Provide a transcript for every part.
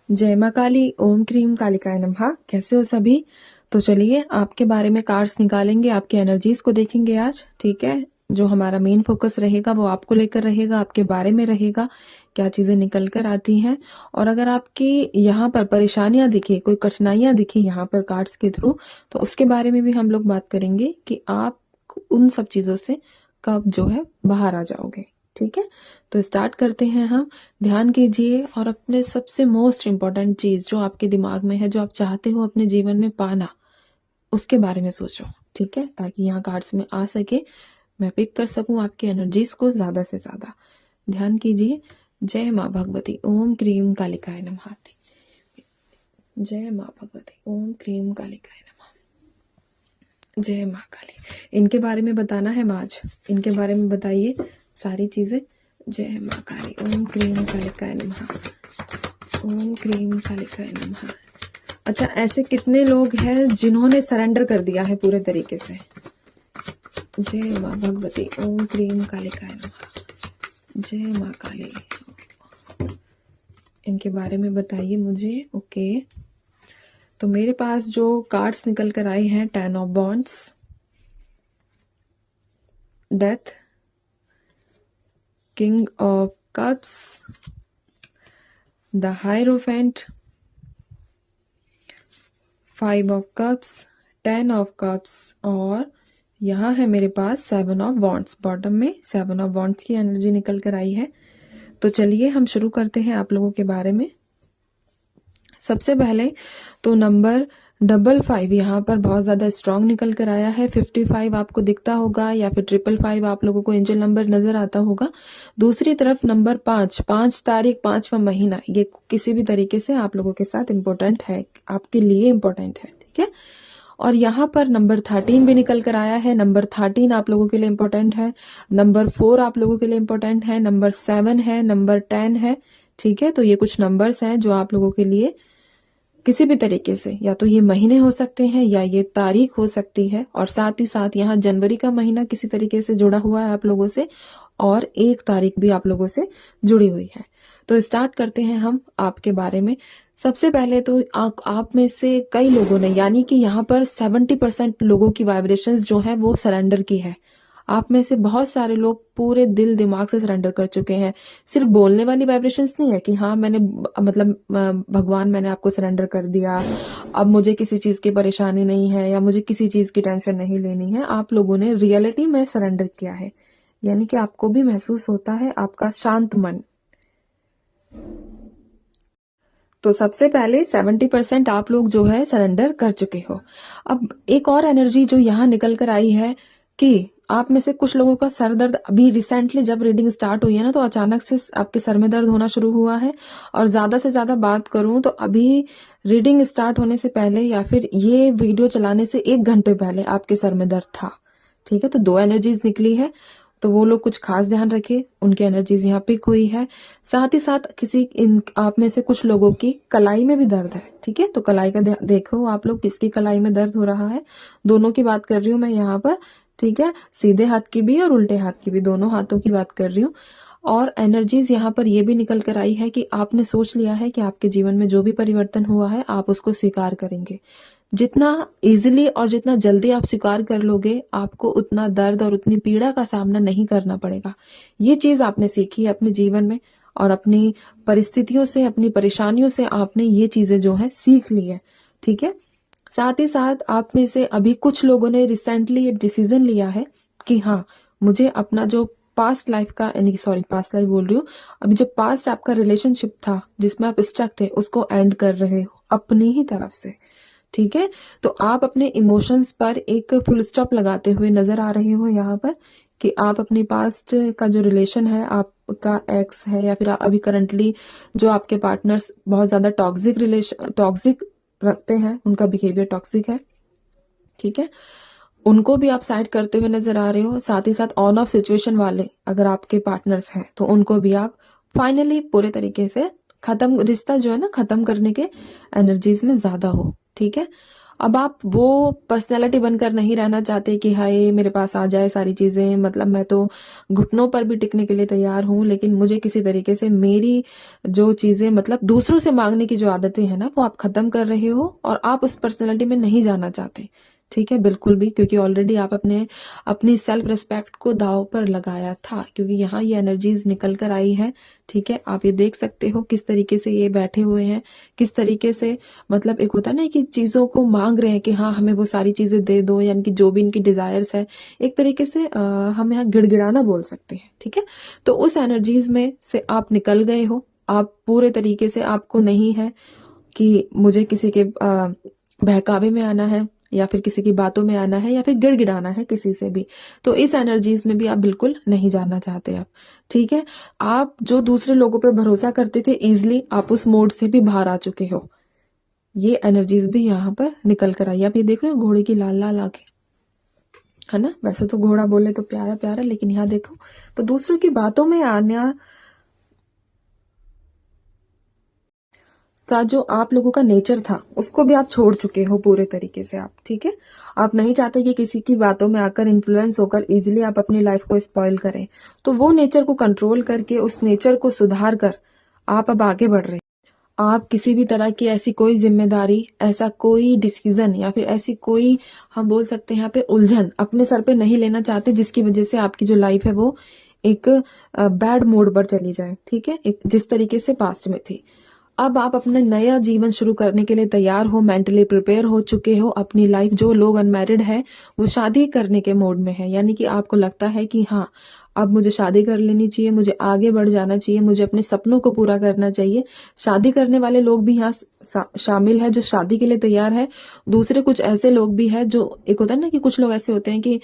जय माँ काली, ओम क्रीम कालिकाय नमः। कैसे हो सभी? तो चलिए आपके बारे में कार्ड्स निकालेंगे, आपकी एनर्जीज को देखेंगे आज। ठीक है, जो हमारा मेन फोकस रहेगा वो आपको लेकर रहेगा, आपके बारे में रहेगा, क्या चीजें निकल कर आती हैं। और अगर आपकी यहाँ पर परेशानियां दिखी, कोई कठिनाइयां दिखी यहाँ पर कार्ड्स के थ्रू, तो उसके बारे में भी हम लोग बात करेंगे कि आप उन सब चीजों से कब जो है बाहर आ जाओगे। ठीक है, तो स्टार्ट करते हैं हम। ध्यान कीजिए और अपने सबसे मोस्ट इम्पॉर्टेंट चीज जो आपके दिमाग में है, जो आप चाहते हो अपने जीवन में पाना, उसके बारे में सोचो। ठीक है, ताकि यहाँ कार्ड्स में आ सके, मैं पिक कर सकूं आपकी एनर्जीज को ज्यादा से ज्यादा। ध्यान कीजिए। जय माँ भगवती, ओम क्रीम कालिकाय नमः। जय माँ भगवती, ओम क्रीम कालिकाय नमः। जय माँ काली। इनके बारे में बताना है आज, इनके बारे में बताइए सारी चीजें। जय माँ काली, ओम क्रीम कालिकाय नमः, ओम क्रीम कालिकाय नमः। अच्छा, ऐसे कितने लोग हैं जिन्होंने सरेंडर कर दिया है पूरे तरीके से? जय माँ भगवती, ओम क्रीम कालिकाय नमः। जय माँ काली। इनके बारे में बताइए मुझे। ओके, तो मेरे पास जो कार्ड्स निकल कर आए हैं, 10 of wands, death, king of cups, the hierophant, 5 of cups, 10 of cups, और यहाँ है मेरे पास 7 ऑफ वॉन्ड्स। बॉटम में 7 ऑफ वॉन्ड्स की एनर्जी निकल कर आई है। तो चलिए हम शुरू करते हैं आप लोगों के बारे में। सबसे पहले तो नंबर 55 यहाँ पर बहुत ज्यादा स्ट्रांग निकल कर आया है। 55 आपको दिखता होगा, या फिर 555 आप लोगों को एंजल नंबर नजर आता होगा। दूसरी तरफ नंबर 5 तारीख, 5वां महीना, ये किसी भी तरीके से आप लोगों के साथ इम्पोर्टेंट है, आपके लिए इम्पोर्टेंट है। ठीक है, और यहाँ पर नंबर 13 भी निकल कर आया है। नंबर 13 आप लोगों के लिए इम्पोर्टेंट है। नंबर 4 आप लोगों के लिए इम्पोर्टेंट है। नंबर 7 है, नंबर 10 है। ठीक है, तो ये कुछ नंबर्स हैं जो आप लोगों के लिए किसी भी तरीके से, या तो ये महीने हो सकते हैं या ये तारीख हो सकती है। और साथ ही साथ यहाँ जनवरी का महीना किसी तरीके से जुड़ा हुआ है आप लोगों से, और 1 तारीख भी आप लोगों से जुड़ी हुई है। तो स्टार्ट करते हैं हम आपके बारे में। सबसे पहले तो आप में से कई लोगों ने, यानी कि यहाँ पर 70% लोगों की वाइब्रेशंस जो है वो सरेंडर की है। आप में से बहुत सारे लोग पूरे दिल दिमाग से सरेंडर कर चुके हैं। सिर्फ बोलने वाली वाइब्रेशंस नहीं है कि हाँ मैंने मतलब भगवान मैंने आपको सरेंडर कर दिया, अब मुझे किसी चीज की परेशानी नहीं है या मुझे किसी चीज की टेंशन नहीं लेनी है। आप लोगों ने रियलिटी में सरेंडर किया है, यानी कि आपको भी महसूस होता है आपका शांत मन। तो सबसे पहले 70% आप लोग जो है सरेंडर कर चुके हो। अब एक और एनर्जी जो यहाँ निकल कर आई है कि आप में से कुछ लोगों का सर दर्द, अभी रिसेंटली जब रीडिंग स्टार्ट हुई है ना, तो अचानक से आपके सर में दर्द होना शुरू हुआ है। और ज्यादा से ज्यादा बात करूं तो अभी रीडिंग स्टार्ट होने से पहले या फिर ये वीडियो चलाने से 1 घंटे पहले आपके सर में दर्द था। ठीक है, तो 2 एनर्जीज निकली है, तो वो लोग कुछ खास ध्यान रखे, उनकी एनर्जीज यहाँ पिक हुई है। साथ ही साथ आप में से कुछ लोगों की कलाई में भी दर्द है। ठीक है, तो कलाई का देखो आप लोग किसकी कलाई में दर्द हो रहा है। दोनों की बात कर रही हूँ मैं यहाँ पर। ठीक है, सीधे हाथ की भी और उल्टे हाथ की भी, दोनों हाथों की बात कर रही हूँ। और एनर्जीज यहाँ पर ये भी निकल कर आई है कि आपने सोच लिया है कि आपके जीवन में जो भी परिवर्तन हुआ है आप उसको स्वीकार करेंगे। जितना इजीली और जितना जल्दी आप स्वीकार कर लोगे, आपको उतना दर्द और उतनी पीड़ा का सामना नहीं करना पड़ेगा। ये चीज आपने सीखी है अपने जीवन में, और अपनी परिस्थितियों से, अपनी परेशानियों से आपने ये चीजें जो है सीख ली है। ठीक है, साथ ही साथ आप में से अभी कुछ लोगों ने रिसेंटली ये डिसीजन लिया है कि हाँ, मुझे अपना जो पास्ट लाइफ का, यानी सॉरी पास्ट लाइफ बोल रही हूँ, अभी जो पास्ट आपका रिलेशनशिप था जिसमें आप स्टक थे, उसको एंड कर रहे हो अपनी ही तरफ से। ठीक है, तो आप अपने इमोशंस पर एक फुल स्टॉप लगाते हुए नजर आ रहे हो यहाँ पर, कि आप अपने पास्ट का जो रिलेशन है, आपका एक्स है या फिर अभी करंटली जो आपके पार्टनर्स बहुत ज्यादा टॉक्सिक रखते हैं, उनका बिहेवियर टॉक्सिक है। ठीक है, उनको भी आप साइड करते हुए नजर आ रहे हो। साथ ही साथ ऑन ऑफ सिचुएशन वाले अगर आपके पार्टनर्स हैं तो उनको भी आप फाइनली पूरे तरीके से खत्म, रिश्ता जो है ना खत्म करने के एनर्जीज में ज्यादा हो। ठीक है, अब आप वो पर्सनैलिटी बनकर नहीं रहना चाहते कि हाय मेरे पास आ जाए सारी चीज़ें, मतलब मैं तो घुटनों पर भी टिकने के लिए तैयार हूँ, लेकिन मुझे किसी तरीके से मेरी जो चीज़ें मतलब दूसरों से मांगने की जो आदतें हैं ना वो आप ख़त्म कर रहे हो और आप उस पर्सनैलिटी में नहीं जाना चाहते। ठीक है, बिल्कुल भी, क्योंकि ऑलरेडी आप अपनी सेल्फ रिस्पेक्ट को दांव पर लगाया था, क्योंकि यहाँ ये एनर्जीज निकल कर आई है। ठीक है, आप ये देख सकते हो किस तरीके से ये बैठे हुए हैं, किस तरीके से मतलब एक होता है ना कि चीज़ों को मांग रहे हैं कि हाँ हमें वो सारी चीज़ें दे दो, यानी कि जो भी इनकी डिज़ायर्स है, एक तरीके से हम यहाँ गिड़गिड़ाना बोल सकते हैं। ठीक है, तो उस एनर्जीज में से आप निकल गए हो, आप पूरे तरीके से, आपको नहीं है कि मुझे किसी के बहकावे में आना है या फिर किसी की बातों में आना है या फिर गिड़गिड़ाना है किसी से भी। तो इस एनर्जीज में भी आप बिल्कुल नहीं जाना चाहते आप। ठीक है, आप जो दूसरे लोगों पर भरोसा करते थे इजिली, आप उस मोड से भी बाहर आ चुके हो। ये एनर्जीज भी यहाँ पर निकल कर आई। आप ये देख रहे हो घोड़े की लाल लाल आंखें, है ना। वैसे तो घोड़ा बोले तो प्यारा प्यारा, लेकिन यहाँ देखो तो दूसरों की बातों में आना का जो आप लोगों का नेचर था उसको भी आप छोड़ चुके हो पूरे तरीके से आप। ठीक है, आप नहीं चाहते कि किसी की बातों में आकर इन्फ्लुएंस होकर इजीली आप अपनी लाइफ को स्पॉइल करें। तो वो नेचर को कंट्रोल करके, उस नेचर को सुधार कर आप अब आगे बढ़ रहे हैं। आप किसी भी तरह की ऐसी कोई जिम्मेदारी, ऐसा कोई डिसीजन या फिर ऐसी कोई, हम बोल सकते हैं यहाँ पे उलझन अपने सर पे नहीं लेना चाहते जिसकी वजह से आपकी जो लाइफ है वो एक बैड मोड पर चली जाए। ठीक है, एक जिस तरीके से पास्ट में थी। अब आप अपना नया जीवन शुरू करने के लिए तैयार हो, मेंटली प्रिपेयर हो चुके हो। अपनी लाइफ, जो लोग अनमैरिड है वो शादी करने के मोड में है, यानी कि आपको लगता है कि हाँ अब मुझे शादी कर लेनी चाहिए, मुझे आगे बढ़ जाना चाहिए, मुझे अपने सपनों को पूरा करना चाहिए। शादी करने वाले लोग भी यहाँ शामिल है जो शादी के लिए तैयार है। दूसरे कुछ ऐसे लोग भी है जो, एक होता है ना कि कुछ लोग ऐसे होते हैं कि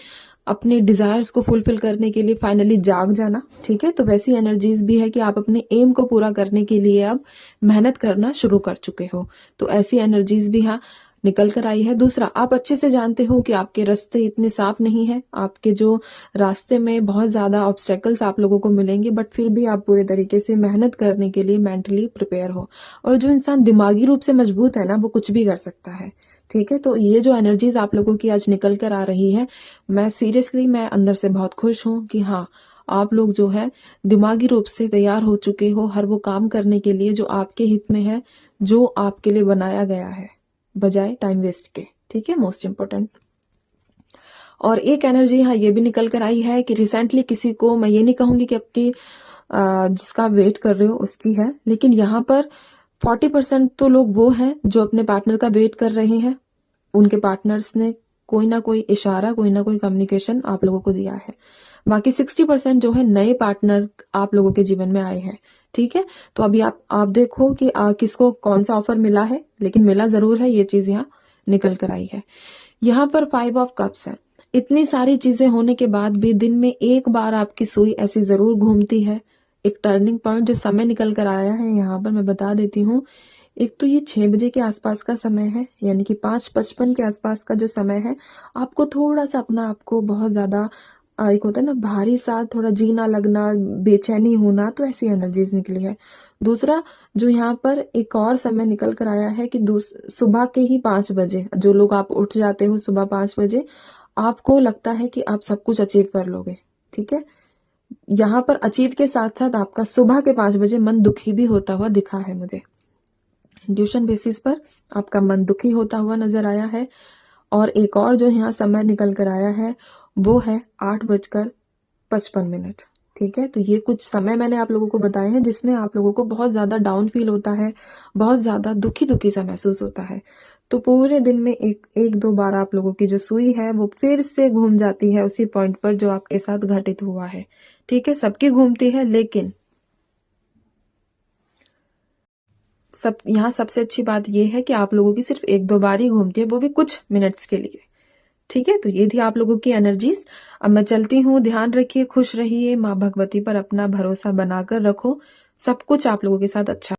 अपने डिजायर्स को फुलफिल करने के लिए फाइनली जाग जाना। ठीक है, तो वैसी एनर्जीज भी है कि आप अपने एम को पूरा करने के लिए अब मेहनत करना शुरू कर चुके हो। तो ऐसी एनर्जीज भी यहाँ निकल कर आई है। दूसरा, आप अच्छे से जानते हो कि आपके रास्ते इतने साफ नहीं है, आपके जो रास्ते में बहुत ज्यादा ऑब्स्टेकल्स आप लोगों को मिलेंगे, बट फिर भी आप पूरे तरीके से मेहनत करने के लिए मेंटली प्रिपेयर हो। और जो इंसान दिमागी रूप से मजबूत है ना वो कुछ भी कर सकता है। ठीक है, तो ये जो एनर्जीज आप लोगों की आज निकल कर आ रही है, मैं सीरियसली, मैं अंदर से बहुत खुश हूँ कि हाँ आप लोग जो है दिमागी रूप से तैयार हो चुके हो हर वो काम करने के लिए जो आपके हित में है, जो आपके लिए बनाया गया है, बजाय टाइम वेस्ट के। ठीक है, मोस्ट इम्पोर्टेंट। और एक एनर्जी यहाँ ये भी निकल कर आई है कि रिसेंटली किसी को, मैं ये नहीं कहूंगी कि आपकी जिसका आप वेट कर रहे हो उसकी है, लेकिन यहाँ पर 40% तो लोग वो हैं जो अपने पार्टनर का वेट कर रहे हैं। उनके पार्टनर्स ने कोई ना कोई इशारा, कोई ना कोई कम्युनिकेशन आप लोगों को दिया है। बाकी 60% जो है नए पार्टनर आप लोगों के जीवन में आए हैं। ठीक है, तो अभी आप देखो कि किसको कौन सा ऑफर मिला है, लेकिन मिला जरूर है, ये चीज यहाँ निकल कर आई है। यहाँ पर 5 ऑफ कप्स है। इतनी सारी चीजें होने के बाद भी दिन में एक बार आपकी सुई ऐसी जरूर घूमती है। एक टर्निंग पॉइंट जो समय निकल कर आया है यहाँ पर मैं बता देती हूँ। एक तो ये 6 बजे के आसपास का समय है, यानी कि 5:55 के आसपास का जो समय है। आपको थोड़ा सा अपना आपको बहुत ज्यादा एक होता है ना भारी सा, थोड़ा जीना लगना, बेचैनी होना, तो ऐसी एनर्जीज निकली है। दूसरा, जो यहाँ पर एक और समय निकल कर आया है कि सुबह के ही 5 बजे, जो लोग आप उठ जाते हो सुबह 5 बजे, आपको लगता है कि आप सब कुछ अचीव कर लोगे। ठीक है, यहाँ पर अचीव के साथ साथ आपका सुबह के 5 बजे मन दुखी भी होता हुआ दिखा है मुझे। इंट्यूशन बेसिस पर आपका मन दुखी होता हुआ नजर आया है। और एक और जो यहाँ समय निकल कर आया है वो है 8:55। ठीक है, तो ये कुछ समय मैंने आप लोगों को बताए हैं जिसमें आप लोगों को बहुत ज्यादा डाउन फील होता है, बहुत ज्यादा दुखी दुखी सा महसूस होता है। तो पूरे दिन में एक दो बार आप लोगों की जो सुई है वो फिर से घूम जाती है उसी पॉइंट पर जो आपके साथ घटित हुआ है। ठीक है, सबकी घूमती है, लेकिन यहाँ सबसे अच्छी बात यह है कि आप लोगों की सिर्फ 1-2 बार ही घूमती है, वो भी कुछ मिनट्स के लिए। ठीक है, तो ये थी आप लोगों की एनर्जीज। अब मैं चलती हूँ, ध्यान रखिए, खुश रहिए, माँ भगवती पर अपना भरोसा बनाकर रखो, सब कुछ आप लोगों के साथ अच्छा